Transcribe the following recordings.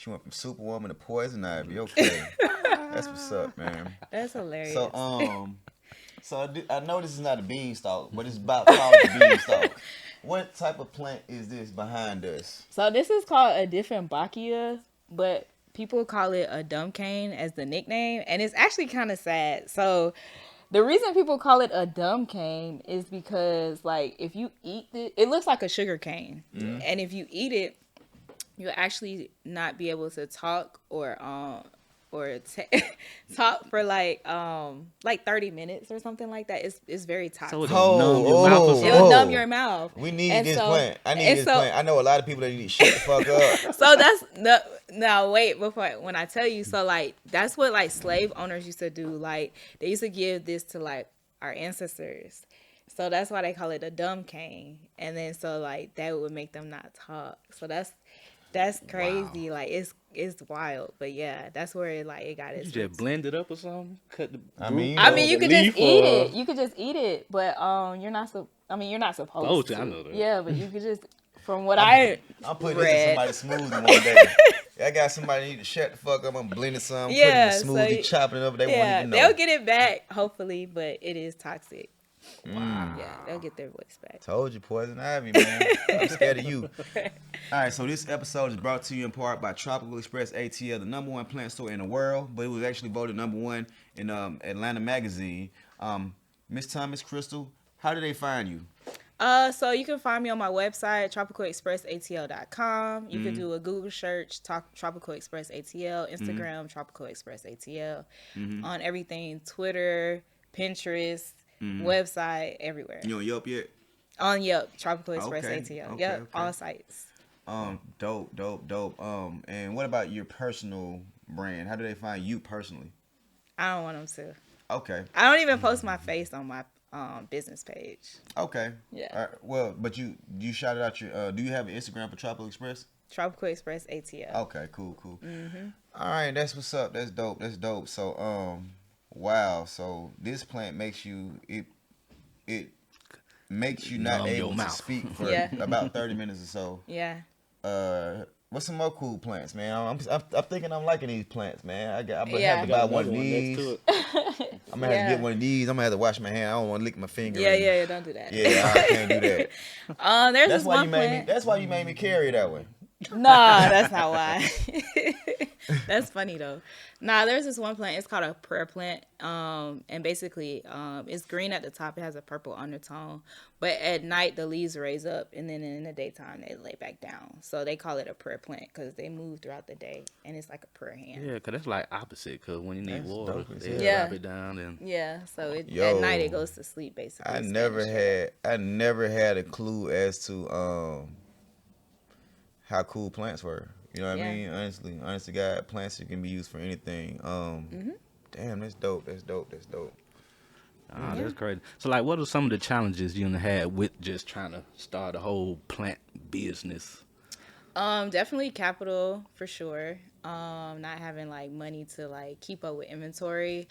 She went from Superwoman to Poison Ivy. Okay, that's what's up, man. That's hilarious. So I know this is not a beanstalk, but it's about called a beanstalk. What type of plant is this behind us? So this is called a Dieffenbachia, but people call it a dumb cane as the nickname, and it's actually kind of sad. So the reason people call it a dumb cane is because, like, if you eat it, it looks like a sugar cane, and if you eat it, you'll actually not be able to talk or talk for like 30 minutes or something like that. It's very toxic. So it'll numb your mouth or something? It'll numb your mouth. We need this plant. I need this plant. I know a lot of people that need to shut the fuck up. So that's now wait before when I tell you. So like that's what like slave owners used to do. Like they used to give this to like our ancestors. So that's why they call it a dumb cane. And then so like that would make them not talk. So that's crazy. Wow. Like it's wild, but yeah, that's where it got its. You just blend it up or something. Cut the. I mean, you could just eat it. You could just eat it, but you're not supposed to. I know that. Yeah, but you could just. From what I'm putting this in somebody smoothie one day. I got somebody need to shut the fuck up. I'm blending some, putting in the smoothie, chopping it up. They won't even know. They'll get it back hopefully, but it is toxic. Wow. Yeah, they'll get their voice back. Told you, Poison Ivy, man. I'm scared of you. All right, so this episode is brought to you in part by Tropical Express ATL, the #1 plant store in the world, but it was actually voted #1 in Atlanta Magazine. Miss Thomas Crystal, how do they find you? So you can find me on my website, tropicalexpressatl.com. You can do a Google search, Tropical Express ATL, Instagram, Tropical Express ATL, on everything, Twitter, Pinterest, website, everywhere. You on Yelp yet? On Yelp, Tropical Express ATL. Okay, Yep, all sites. Dope. And what about your personal brand? How do they find you personally? I don't want them to. Okay. I don't even post my face on my business page. Okay. Yeah. All right. Well, but you shouted out your. Do you have an Instagram for Tropical Express? Tropical Express ATL. Okay. Cool. All right. That's what's up. That's dope. So wow. So this plant makes you it makes you not able to speak for about 30 minutes or so. Yeah. What's some more cool plants, man? I'm thinking I'm liking these plants, man. I'm gonna have to buy one of these. I'm gonna have to get one of these. I'm gonna have to wash my hand. I don't want to lick my finger. Yeah, don't do that. Yeah, I can't do that. That's why you made me. That's why you made me carry it that way. Nah, that's not why. That's funny though. Nah, there's this one plant. It's called a prayer plant. And basically, it's green at the top. It has a purple undertone. But at night, the leaves raise up, and then in the daytime, they lay back down. So they call it a prayer plant because they move throughout the day, and it's like a prayer hand. Yeah, because that's like opposite. Because when you need water, they drop it down. And so at night it goes to sleep basically. I never had a clue as to how cool plants were. You know what I mean? Honestly, God, plants can be used for anything. Damn, that's dope. That's crazy. So, like, what are some of the challenges you had with just trying to start a whole plant business? Definitely capital for sure. Not having like money to like keep up with inventory.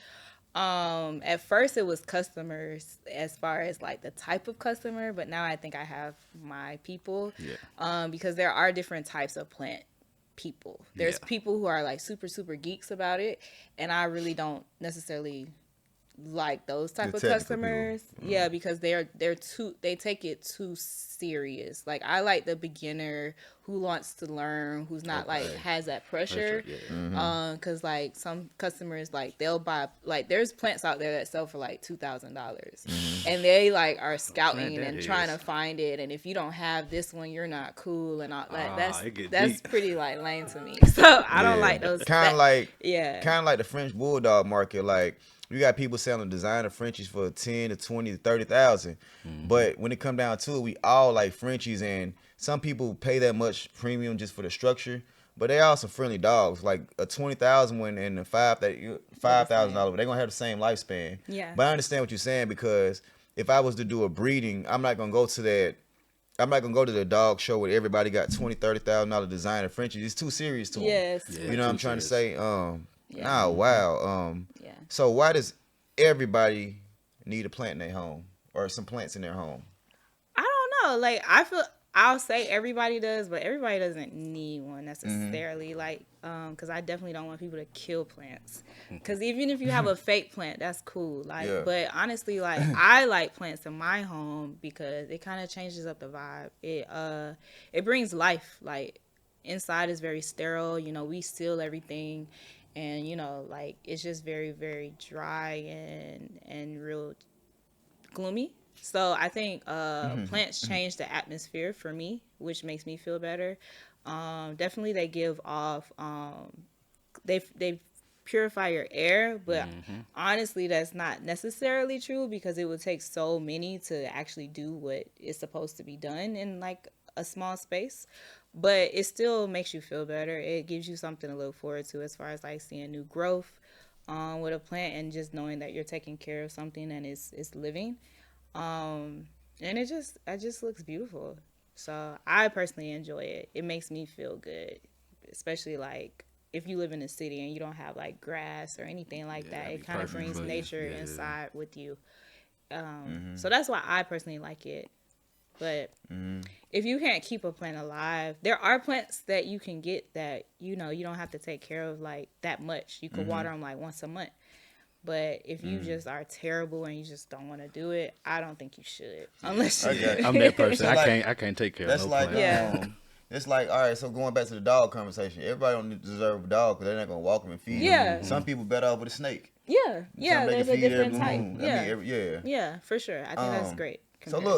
At first it was customers as far as like the type of customer, but now I think I have my people. Because there are different types of plant people. There's people who are like super geeks about it, and I really don't necessarily like those type of customers. Because they take it too serious. Like I like the beginner who wants to learn, who's not like has that pressure. Cause like some customers like they'll buy like there's plants out there that sell for like $2,000 and they like are scouting and trying to find it, and if you don't have this one you're not cool and all that. That's pretty like lame to me. So I don't like those. Kind of like the French bulldog market. Like you got people selling designer Frenchies for 10 to 20 to 30,000, but when it come down to it, we all like Frenchies, and some people pay that much premium just for the structure, but they are some friendly dogs. Like a 20,000 one and a $5,000, they're gonna have the same lifespan. But I understand what you're saying, because if I was to do a breeding, I'm not gonna go to the dog show where everybody got $20,000-$30,000 designer Frenchies. It's too serious to them. You know what I'm trying to say? So why does everybody need a plant in their home or some plants in their home? I don't know. Like I'll say everybody does, but everybody doesn't need one necessarily. Like, because I definitely don't want people to kill plants. Because even if you have a fake plant, that's cool. Like, but honestly, like I like plants in my home because it kind of changes up the vibe. It brings life. Like inside is very sterile. You know, we seal everything, and you know, like it's just very very dry and real gloomy. So I think plants change the atmosphere for me, which makes me feel better. Definitely, they give off. They purify your air, but honestly, that's not necessarily true because it would take so many to actually do what is supposed to be done in like a small space. But it still makes you feel better. It gives you something to look forward to as far as like seeing new growth with a plant and just knowing that you're taking care of something and it's living. And it just looks beautiful. So I personally enjoy it. It makes me feel good, especially like if you live in a city and you don't have like grass or anything like that. It kind of brings nature inside with you. So that's why I personally like it. But if you can't keep a plant alive, there are plants that you can get that you know you don't have to take care of like that much. You could water them like once a month. But if you just are terrible and you just don't want to do it, I don't think you should. Unless I'm that person. I can't take care of no like, plant. It's like, all right, so going back to the dog conversation, everybody don't deserve a dog because they're not going to walk them and feed them. Some people better off with a snake. Yeah, there's a different type. I mean, Yeah, for sure. I think that's great. So look,